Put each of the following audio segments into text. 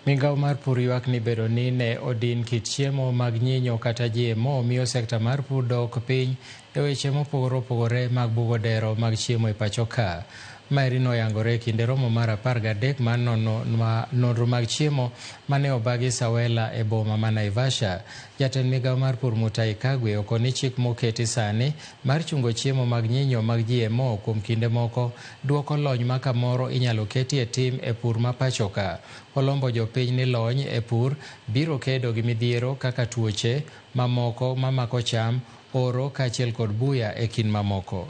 Migao mar pur ywak ni bedo ni ne odin kit chiemo mag nyinyo kata GMO miyo sekta mar pur dok piny e weche mopogore opogore mag bugo dero mag chiemo e pacho ka. Maeri noyangore kinde romo mar 13 mar nonro mag chiemo mane obagi Sawela e boma ma Naivasha. Jatend migao mar pur Mutahi Kagwe okoni chik moketi sani mar chungo chiemo mag nyinyo mag GMO kuom kinde moko duoko lony ma kamoro inyalo keti e tim e pur ma pacho ka. Olombo jopiny ni lony e pur biro kedo gi midhiero kaka tuoche mamoko mamako cham, oro kaachiel kod buya e kin mamoko.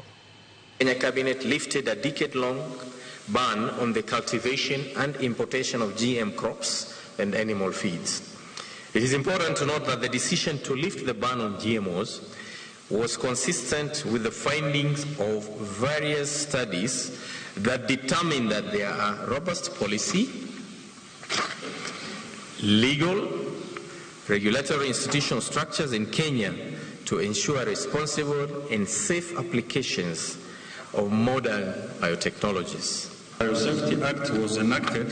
Kenya Cabinet lifted a decade-long ban on the cultivation and importation of GM crops and animal feeds. It is important to note that the decision to lift the ban on GMOs was consistent with the findings of various studies that determine that there are robust policy, legal, regulatory institutional structures in Kenya to ensure responsible and safe applications of modern biotechnologies. The Biosafety Act was enacted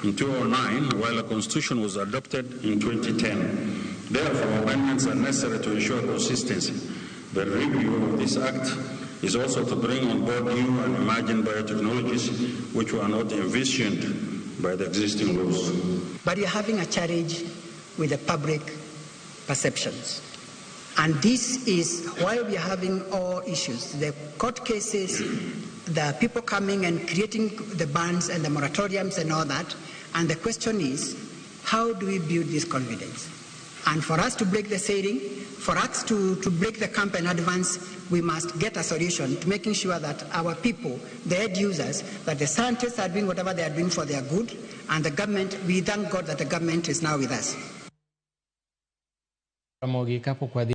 in 2009 while a constitution was adopted in 2010. Therefore, amendments are necessary to ensure consistency. The review of this act is also to bring on board new and emerging biotechnologies which were not envisioned by the existing laws. But you're having a challenge with the public perceptions. And this is why we are having all issues. The court cases, the people coming and creating the bans and the moratoriums and all that. And the question is, how do we build this confidence? And for us to break the ceiling, for us to break the camp and advance, we must get a solution to making sure that our people, the end users, that the scientists are doing whatever they are doing for their good, and the government, we thank God that the government is now with us.